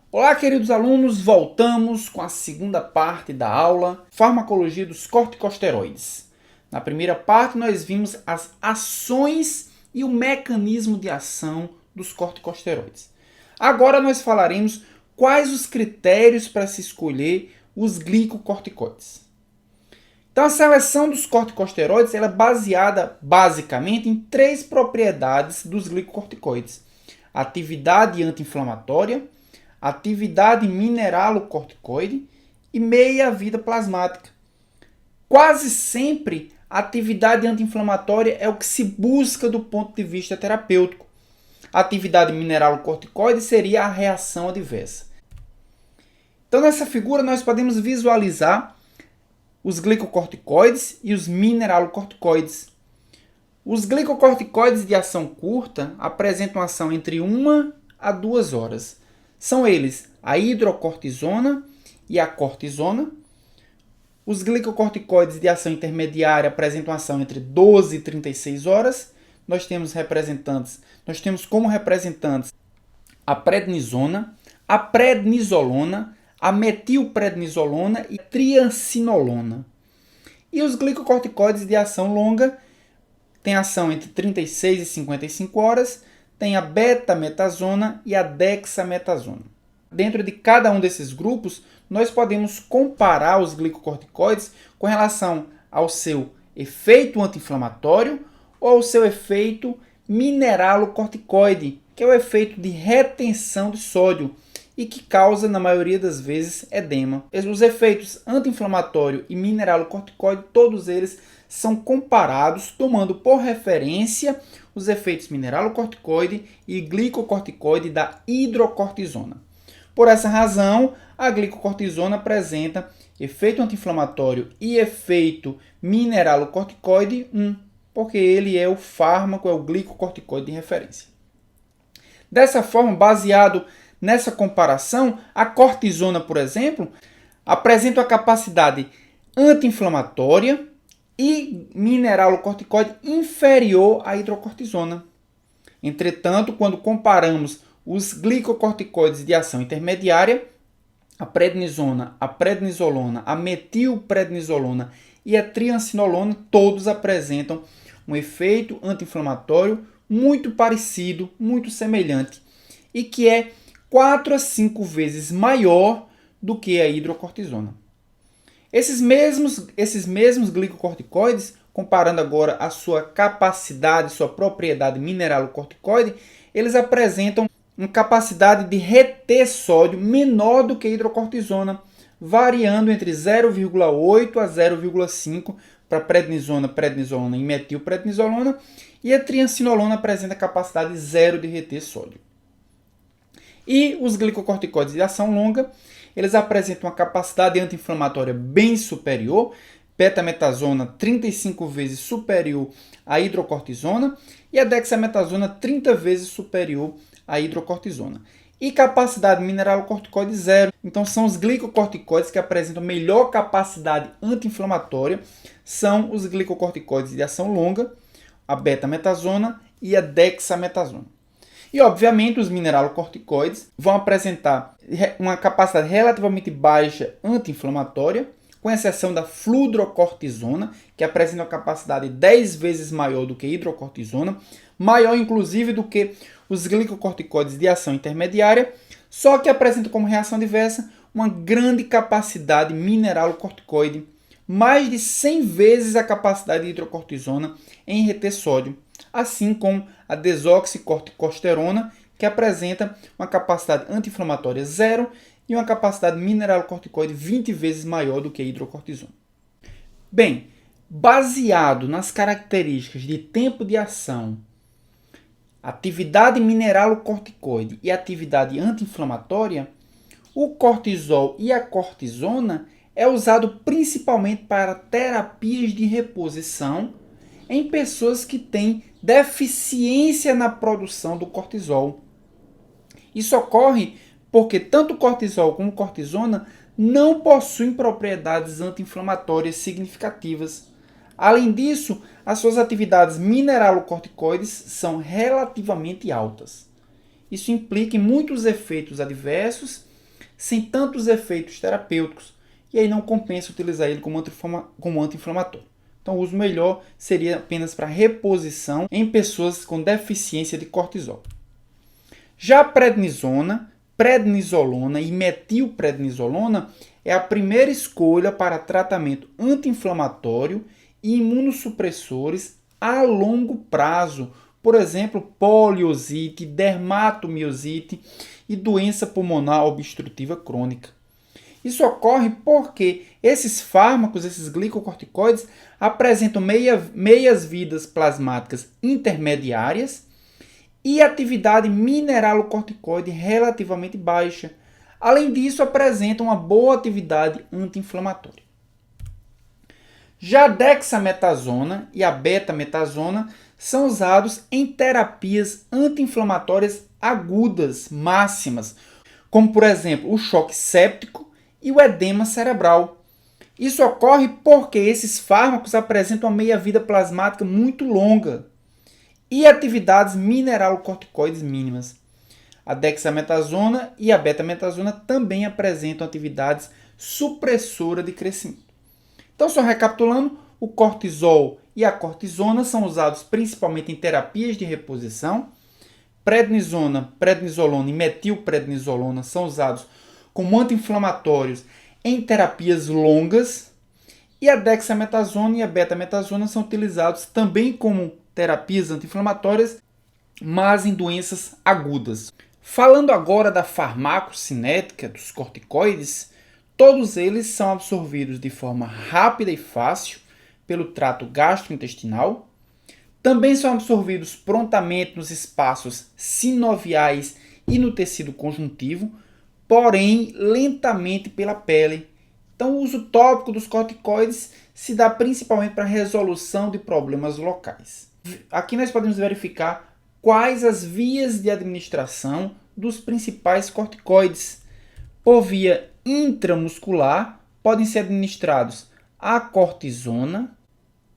Olá, queridos alunos, voltamos com a segunda parte da aula Farmacologia dos corticosteroides. Na primeira parte, nós vimos as ações e o mecanismo de ação dos corticosteroides. Agora nós falaremos quais os critérios para se escolher os glicocorticoides. Então, a seleção dos corticosteroides ela é baseada basicamente em três propriedades dos glicocorticoides: atividade anti-inflamatória, atividade mineralocorticoide e meia-vida plasmática. Quase sempre, a atividade anti-inflamatória é o que se busca do ponto de vista terapêutico. A atividade mineralocorticoide seria a reação adversa. Então, nessa figura, nós podemos visualizar os glicocorticoides e os mineralocorticoides. Os glicocorticoides de ação curta apresentam ação entre 1 a 2 horas. São eles a hidrocortisona e a cortisona. Os glicocorticoides de ação intermediária apresentam ação entre 12 e 36 horas. Nós temos como representantes a prednisona, a prednisolona, a metilprednisolona e a triancinolona. E os glicocorticoides de ação longa têm ação entre 36 e 55 horas, tem a betametasona e a dexametasona. Dentro de cada um desses grupos, nós podemos comparar os glicocorticoides com relação ao seu efeito anti-inflamatório ou ao seu efeito mineralocorticoide, que é o efeito de retenção de sódio e que causa, na maioria das vezes, edema. Os efeitos anti-inflamatório e mineralocorticoide, todos eles são comparados tomando por referência os efeitos mineralocorticoide e glicocorticoide da hidrocortisona. Por essa razão, a glicocortisona apresenta efeito anti-inflamatório e efeito mineralocorticoide 1, porque ele é o fármaco, é o glicocorticoide de referência. Dessa forma, baseado nessa comparação, a cortisona, por exemplo, apresenta a capacidade anti-inflamatória e mineralocorticoide inferior à hidrocortisona. Entretanto, quando comparamos os glicocorticoides de ação intermediária, a prednisona, a prednisolona, a metilprednisolona e a triancinolona, todos apresentam um efeito anti-inflamatório muito parecido, muito semelhante, e que é 4 a 5 vezes maior do que a hidrocortisona. Esses mesmos glicocorticoides, comparando agora a sua capacidade, sua propriedade mineralocorticoide, eles apresentam uma capacidade de reter sódio menor do que a hidrocortisona, variando entre 0,8 a 0,5 para prednisona, prednisolona e metilprednisolona, e a triancinolona apresenta capacidade zero de reter sódio. E os glicocorticoides de ação longa, eles apresentam uma capacidade anti-inflamatória bem superior, betametasona 35 vezes superior à hidrocortisona e a dexametasona 30 vezes superior à hidrocortisona. E capacidade mineralocorticoide zero. Então são os glicocorticoides que apresentam melhor capacidade anti-inflamatória, são os glicocorticoides de ação longa, a betametasona e a dexametasona. E, obviamente, os mineralocorticoides vão apresentar uma capacidade relativamente baixa anti-inflamatória, com exceção da fludrocortisona, que apresenta uma capacidade 10 vezes maior do que a hidrocortisona, maior inclusive do que os glicocorticoides de ação intermediária, só que apresenta como reação adversa uma grande capacidade mineralocorticoide, mais de 100 vezes a capacidade de hidrocortisona em reter sódio, assim como a desoxicorticosterona, que apresenta uma capacidade anti-inflamatória zero e uma capacidade mineralocorticoide 20 vezes maior do que a hidrocortisona. Bem, baseado nas características de tempo de ação, atividade mineralocorticoide e atividade anti-inflamatória, o cortisol e a cortisona é usado principalmente para terapias de reposição em pessoas que têm deficiência na produção do cortisol. Isso ocorre porque tanto o cortisol como a cortisona não possuem propriedades anti-inflamatórias significativas. Além disso, as suas atividades mineralocorticoides são relativamente altas. Isso implica em muitos efeitos adversos sem tantos efeitos terapêuticos, e aí não compensa utilizar ele como anti-inflamatório. Então o uso melhor seria apenas para reposição em pessoas com deficiência de cortisol. Já a prednisona, prednisolona e metilprednisolona é a primeira escolha para tratamento anti-inflamatório e imunossupressores a longo prazo, por exemplo, poliosite, dermatomiosite e doença pulmonar obstrutiva crônica. Isso ocorre porque esses fármacos, esses glicocorticoides, apresentam meias vidas plasmáticas intermediárias e atividade mineralocorticoide relativamente baixa. Além disso, apresentam uma boa atividade anti-inflamatória. Já a dexametasona e a betametasona são usados em terapias anti-inflamatórias agudas, máximas, como por exemplo o choque séptico e o edema cerebral. Isso ocorre porque esses fármacos apresentam uma meia-vida plasmática muito longa e atividades mineralocorticoides mínimas. A dexametasona e a betametasona também apresentam atividades supressoras de crescimento. Então, só recapitulando, o cortisol e a cortisona são usados principalmente em terapias de reposição. Prednisona, prednisolona e metilprednisolona são usados como anti-inflamatórios em terapias longas. E a dexametasona e a betametasona são utilizados também como terapias anti-inflamatórias, mas em doenças agudas. Falando agora da farmacocinética dos corticoides, todos eles são absorvidos de forma rápida e fácil pelo trato gastrointestinal. Também são absorvidos prontamente nos espaços sinoviais e no tecido conjuntivo, porém lentamente pela pele. Então, o uso tópico dos corticoides se dá principalmente para a resolução de problemas locais. Aqui nós podemos verificar quais as vias de administração dos principais corticoides. Por via intramuscular, podem ser administrados a cortisona,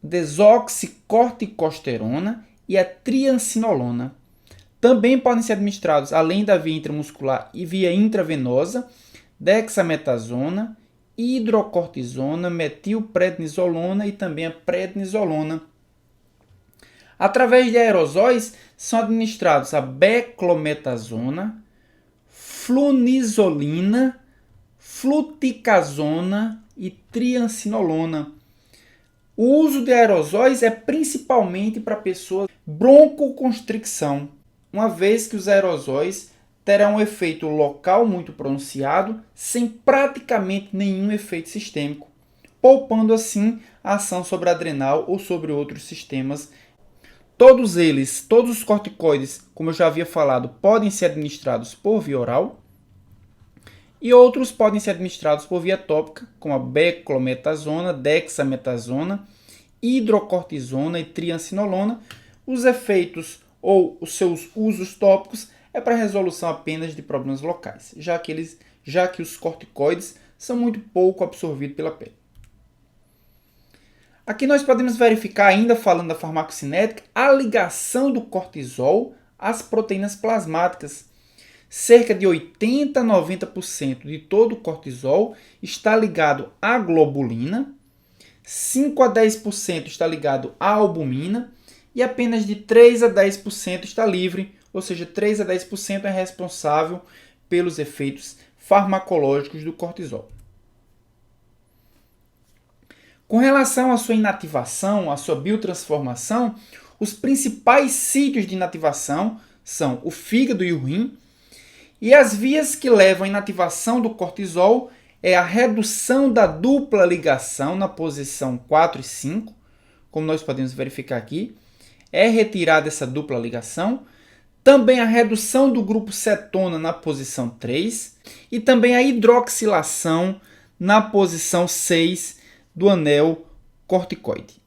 desoxicorticosterona e a triancinolona. Também podem ser administrados, além da via intramuscular e via intravenosa, dexametasona, hidrocortisona, metilprednisolona e também a prednisolona. Através de aerosóis, são administrados a beclometasona, flunisolina, fluticasona e triancinolona. O uso de aerosóis é principalmente para pessoas com broncoconstricção, uma vez que os aerosóis terão um efeito local muito pronunciado, sem praticamente nenhum efeito sistêmico, poupando assim a ação sobre a adrenal ou sobre outros sistemas. Todos os corticoides, como eu já havia falado, podem ser administrados por via oral e outros podem ser administrados por via tópica, como a beclometasona, dexametasona, hidrocortisona e triancinolona. Os efeitos ou os seus usos tópicos é para resolução apenas de problemas locais, já que os corticoides são muito pouco absorvidos pela pele. Aqui nós podemos verificar, ainda falando da farmacocinética, a ligação do cortisol às proteínas plasmáticas. Cerca de 80 a 90% de todo o cortisol está ligado à globulina, 5 a 10% está ligado à albumina e apenas de 3 a 10% está livre, ou seja, 3 a 10% é responsável pelos efeitos farmacológicos do cortisol. Com relação à sua inativação, à sua biotransformação, os principais sítios de inativação são o fígado e o rim, e as vias que levam à inativação do cortisol é a redução da dupla ligação na posição 4 e 5, como nós podemos verificar aqui, é retirada essa dupla ligação, também a redução do grupo cetona na posição 3 e também a hidroxilação na posição 6 do anel corticoide.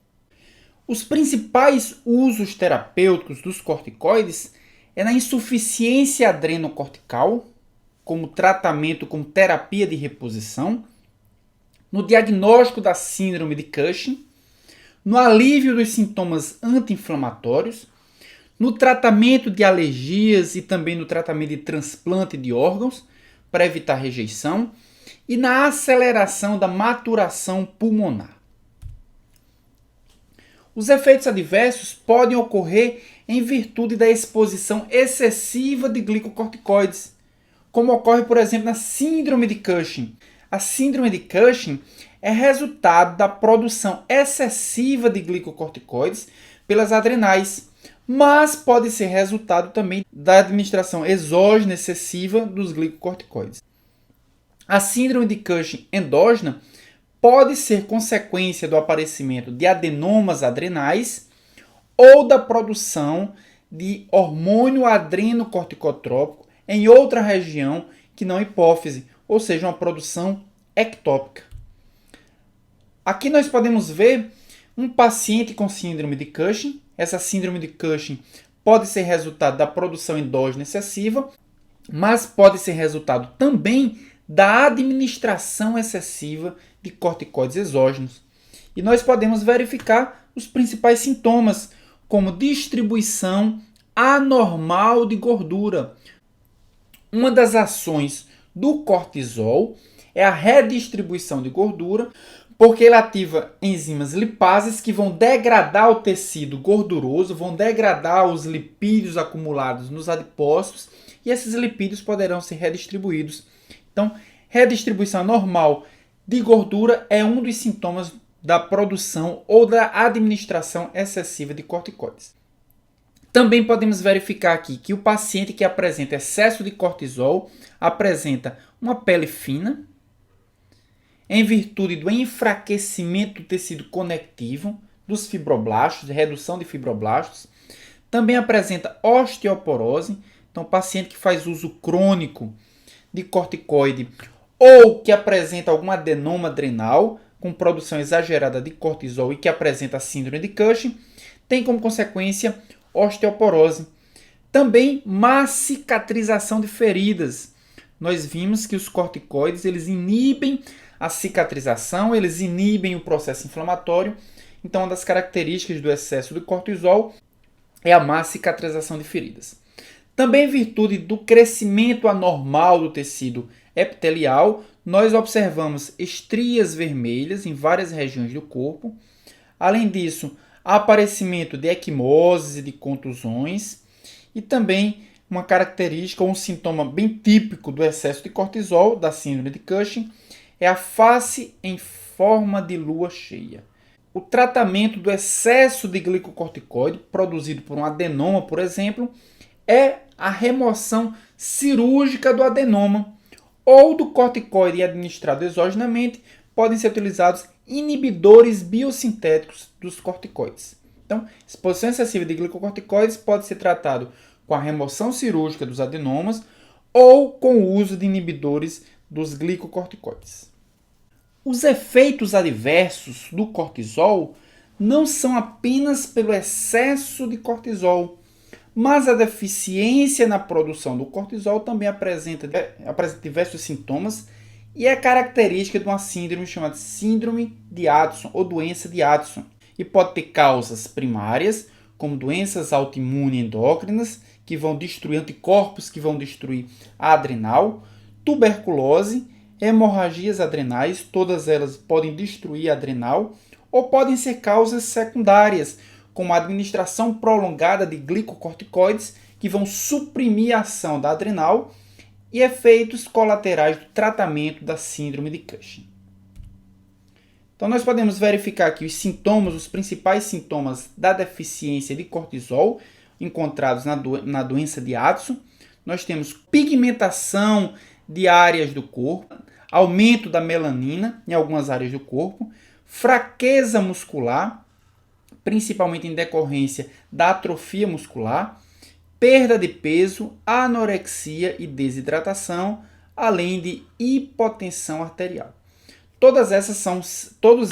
Os principais usos terapêuticos dos corticoides é na insuficiência adrenocortical, como tratamento, como terapia de reposição, no diagnóstico da síndrome de Cushing, no alívio dos sintomas anti-inflamatórios, no tratamento de alergias e também no tratamento de transplante de órgãos, para evitar rejeição e na aceleração da maturação pulmonar. Os efeitos adversos podem ocorrer em virtude da exposição excessiva de glicocorticoides, como ocorre, por exemplo, na síndrome de Cushing. A síndrome de Cushing é resultado da produção excessiva de glicocorticoides pelas adrenais, mas pode ser resultado também da administração exógena excessiva dos glicocorticoides. A síndrome de Cushing endógena pode ser consequência do aparecimento de adenomas adrenais ou da produção de hormônio adrenocorticotrópico em outra região que não hipófise, ou seja, uma produção ectópica. Aqui nós podemos ver um paciente com síndrome de Cushing. Essa síndrome de Cushing pode ser resultado da produção endógena excessiva, mas pode ser resultado também da administração excessiva de corticoides exógenos. E nós podemos verificar os principais sintomas, como distribuição anormal de gordura. Uma das ações do cortisol é a redistribuição de gordura, porque ele ativa enzimas lipases que vão degradar o tecido gorduroso, vão degradar os lipídios acumulados nos adipócitos e esses lipídios poderão ser redistribuídos. Então, redistribuição normal de gordura é um dos sintomas da produção ou da administração excessiva de corticoides. Também podemos verificar aqui que o paciente que apresenta excesso de cortisol apresenta uma pele fina, em virtude do enfraquecimento do tecido conectivo, dos fibroblastos, redução de fibroblastos. Também apresenta osteoporose, então paciente que faz uso crônico de corticoide ou que apresenta algum adenoma adrenal com produção exagerada de cortisol e que apresenta a síndrome de Cushing, tem como consequência osteoporose. Também má cicatrização de feridas. Nós vimos que os corticoides eles inibem a cicatrização, eles inibem o processo inflamatório. Então, uma das características do excesso de cortisol é a má cicatrização de feridas. Também em virtude do crescimento anormal do tecido epitelial, nós observamos estrias vermelhas em várias regiões do corpo. Além disso, aparecimento de equimoses e de contusões. E também uma característica ou um sintoma bem típico do excesso de cortisol, da síndrome de Cushing, é a face em forma de lua cheia. O tratamento do excesso de glicocorticoide produzido por um adenoma, por exemplo, é a remoção cirúrgica do adenoma ou do corticoide administrado exogenamente. Podem ser utilizados inibidores biosintéticos dos corticoides. Então, exposição excessiva de glicocorticoides pode ser tratado com a remoção cirúrgica dos adenomas ou com o uso de inibidores dos glicocorticoides. Os efeitos adversos do cortisol não são apenas pelo excesso de cortisol, mas a deficiência na produção do cortisol também apresenta diversos sintomas e é característica de uma síndrome chamada síndrome de Addison ou doença de Addison. E pode ter causas primárias, como doenças autoimunes endócrinas, que vão destruir anticorpos, que vão destruir a adrenal, tuberculose, hemorragias adrenais, todas elas podem destruir a adrenal, ou podem ser causas secundárias, como a administração prolongada de glicocorticoides, que vão suprimir a ação da adrenal, e efeitos colaterais do tratamento da síndrome de Cushing. Então, nós podemos verificar aqui os sintomas, os principais sintomas da deficiência de cortisol encontrados na doença de Addison. Nós temos pigmentação de áreas do corpo, aumento da melanina em algumas áreas do corpo, fraqueza muscular, principalmente em decorrência da atrofia muscular, perda de peso, anorexia e desidratação, além de hipotensão arterial. Todos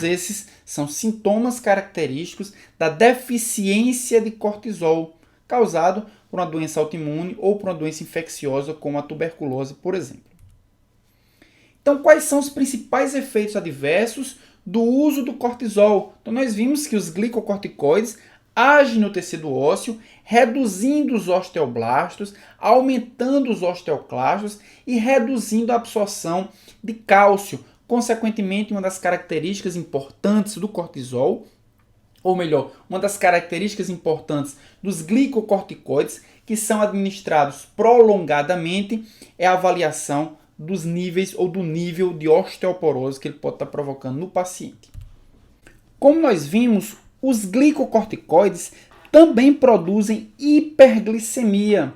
esses são sintomas característicos da deficiência de cortisol, causado por uma doença autoimune ou por uma doença infecciosa, como a tuberculose, por exemplo. Então, quais são os principais efeitos adversos do uso do cortisol? Então, nós vimos que os glicocorticoides age no tecido ósseo, reduzindo os osteoblastos, aumentando os osteoclastos e reduzindo a absorção de cálcio. Consequentemente, uma das características importantes do cortisol, ou melhor, uma das características importantes dos glicocorticoides que são administrados prolongadamente é a avaliação dos níveis ou do nível de osteoporose que ele pode estar provocando no paciente. Como nós vimos, os glicocorticoides também produzem hiperglicemia.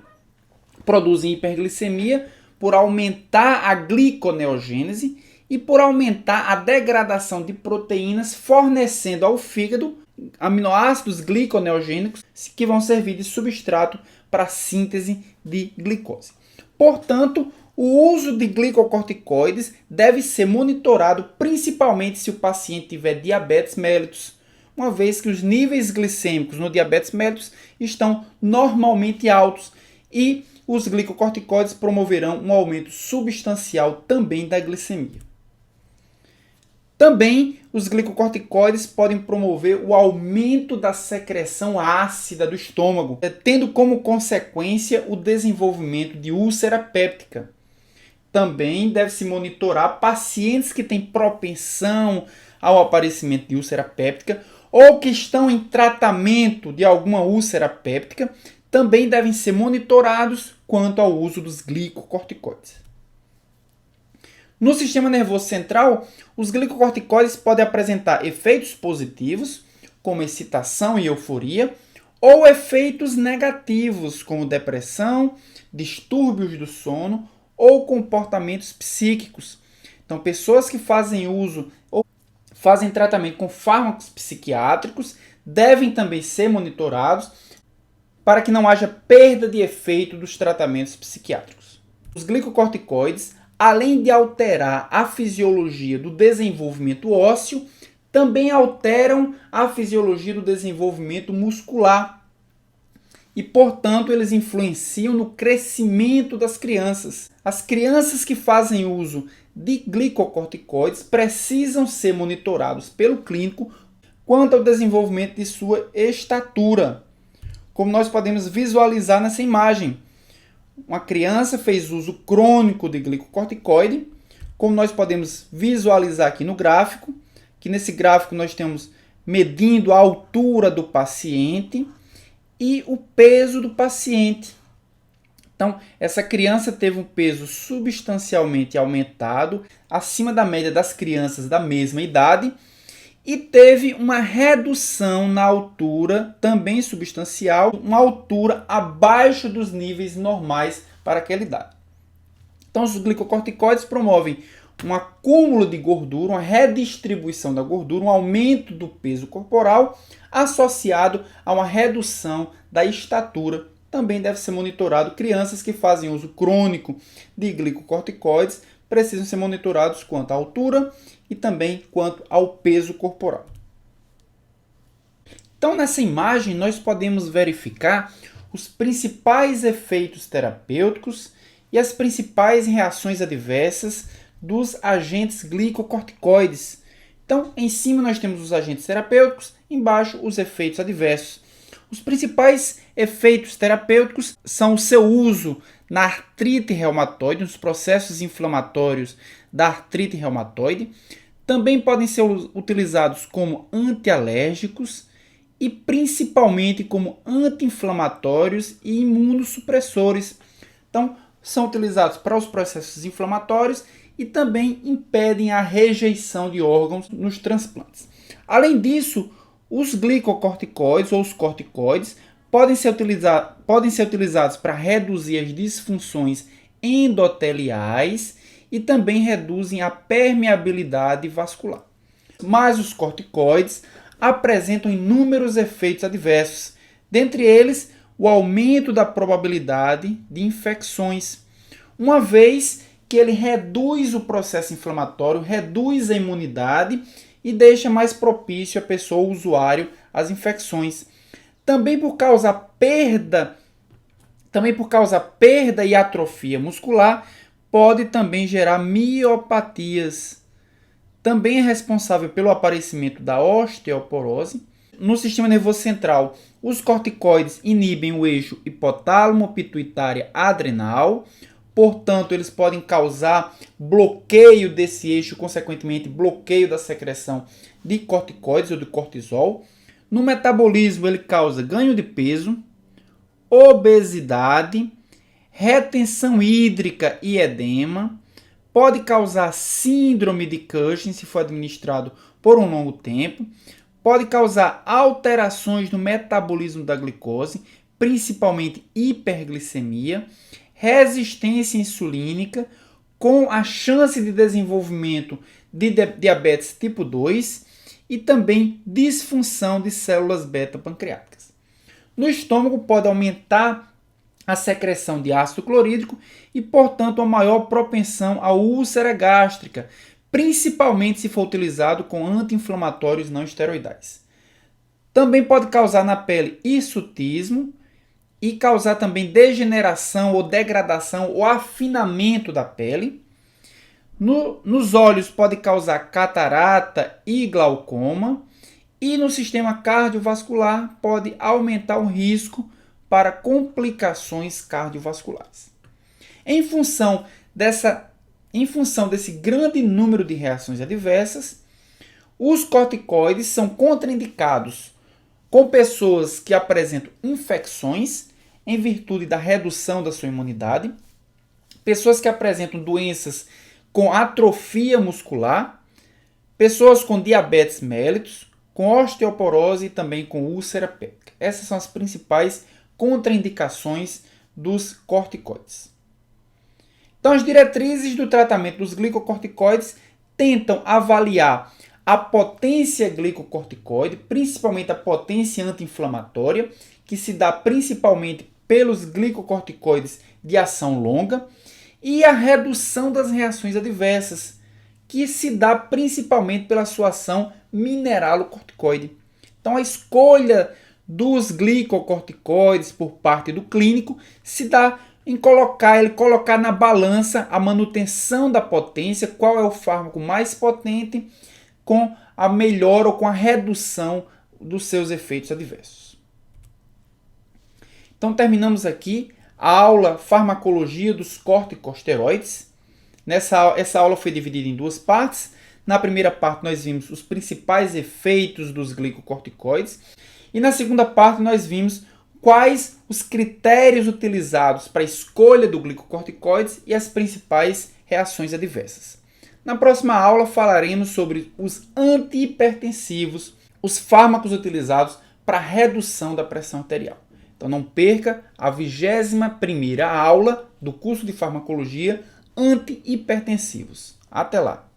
Produzem hiperglicemia por aumentar a gliconeogênese e por aumentar a degradação de proteínas, fornecendo ao fígado aminoácidos gliconeogênicos que vão servir de substrato para a síntese de glicose. Portanto, o uso de glicocorticoides deve ser monitorado principalmente se o paciente tiver diabetes mellitus, uma vez que os níveis glicêmicos no diabetes mellitus estão normalmente altos e os glicocorticoides promoverão um aumento substancial também da glicemia. Também os glicocorticoides podem promover o aumento da secreção ácida do estômago, tendo como consequência o desenvolvimento de úlcera péptica. Também deve-se monitorar pacientes que têm propensão ao aparecimento de úlcera péptica ou que estão em tratamento de alguma úlcera péptica, também devem ser monitorados quanto ao uso dos glicocorticoides. No sistema nervoso central, os glicocorticoides podem apresentar efeitos positivos, como excitação e euforia, ou efeitos negativos, como depressão, distúrbios do sono ou comportamentos psíquicos. Então, pessoas que fazem uso ou fazem tratamento com fármacos psiquiátricos devem também ser monitorados para que não haja perda de efeito dos tratamentos psiquiátricos. Os glicocorticoides, além de alterar a fisiologia do desenvolvimento ósseo, também alteram a fisiologia do desenvolvimento muscular. E, portanto, eles influenciam no crescimento das crianças. As crianças que fazem uso de glicocorticoides precisam ser monitorados pelo clínico quanto ao desenvolvimento de sua estatura. Como nós podemos visualizar nessa imagem, uma criança fez uso crônico de glicocorticoide, como nós podemos visualizar aqui no gráfico, que nesse gráfico nós temos medindo a altura do paciente e o peso do paciente. Então, essa criança teve um peso substancialmente aumentado, acima da média das crianças da mesma idade, e teve uma redução na altura, também substancial, uma altura abaixo dos níveis normais para aquela idade. Então, os glicocorticoides promovem um acúmulo de gordura, uma redistribuição da gordura, um aumento do peso corporal, associado a uma redução da estatura. Também deve ser monitorado crianças que fazem uso crônico de glicocorticoides, precisam ser monitorados quanto à altura e também quanto ao peso corporal. Então, nessa imagem, nós podemos verificar os principais efeitos terapêuticos e as principais reações adversas dos agentes glicocorticoides. Então, em cima nós temos os agentes terapêuticos, embaixo os efeitos adversos. Os principais efeitos terapêuticos são o seu uso na artrite reumatoide, nos processos inflamatórios da artrite reumatoide. Também podem ser utilizados como antialérgicos e principalmente como anti-inflamatórios e imunossupressores. Então, são utilizados para os processos inflamatórios e também impedem a rejeição de órgãos nos transplantes. Além disso, os glicocorticoides ou os corticoides podem ser utilizados para reduzir as disfunções endoteliais e também reduzem a permeabilidade vascular. Mas os corticoides apresentam inúmeros efeitos adversos, dentre eles o aumento da probabilidade de infecções, uma vez que ele reduz o processo inflamatório, reduz a imunidade e deixa mais propício a pessoa, o usuário, às infecções. Também por causa perda e atrofia muscular, pode também gerar miopatias. Também é responsável pelo aparecimento da osteoporose. No sistema nervoso central, os corticoides inibem o eixo hipotálamo-pituitária-adrenal, portanto, eles podem causar bloqueio desse eixo, consequentemente, bloqueio da secreção de corticoides ou de cortisol. No metabolismo, ele causa ganho de peso, obesidade, retenção hídrica e edema, pode causar síndrome de Cushing se for administrado por um longo tempo, pode causar alterações no metabolismo da glicose, principalmente hiperglicemia, resistência insulínica, com a chance de desenvolvimento de diabetes tipo 2 e também disfunção de células beta-pancreáticas. No estômago pode aumentar a secreção de ácido clorídrico e, portanto, a maior propensão à úlcera gástrica, principalmente se for utilizado com anti-inflamatórios não esteroidais. Também pode causar na pele hirsutismo e causar também degeneração ou degradação ou afinamento da pele. Nos olhos pode causar catarata e glaucoma. E no sistema cardiovascular pode aumentar o risco para complicações cardiovasculares. Em função desse grande número de reações adversas, os corticoides são contraindicados com pessoas que apresentam infecções em virtude da redução da sua imunidade, pessoas que apresentam doenças com atrofia muscular, pessoas com diabetes mellitus, com osteoporose e também com úlcera péptica. Essas são as principais contraindicações dos corticoides. Então, as diretrizes do tratamento dos glicocorticoides tentam avaliar a potência glicocorticoide, principalmente a potência anti-inflamatória, que se dá principalmente pelos glicocorticoides de ação longa, e a redução das reações adversas, que se dá principalmente pela sua ação mineralocorticoide. Então, a escolha dos glicocorticoides por parte do clínico se dá em colocar na balança a manutenção da potência, qual é o fármaco mais potente, com a melhora ou com a redução dos seus efeitos adversos. Então, terminamos aqui a aula Farmacologia dos corticosteroides. Essa aula foi dividida em duas partes. Na primeira parte, nós vimos os principais efeitos dos glicocorticoides. E na segunda parte, nós vimos quais os critérios utilizados para a escolha do glicocorticoides e as principais reações adversas. Na próxima aula, falaremos sobre os antihipertensivos, os fármacos utilizados para a redução da pressão arterial. Então não perca a 21ª aula do curso de farmacologia antihipertensivos. Até lá!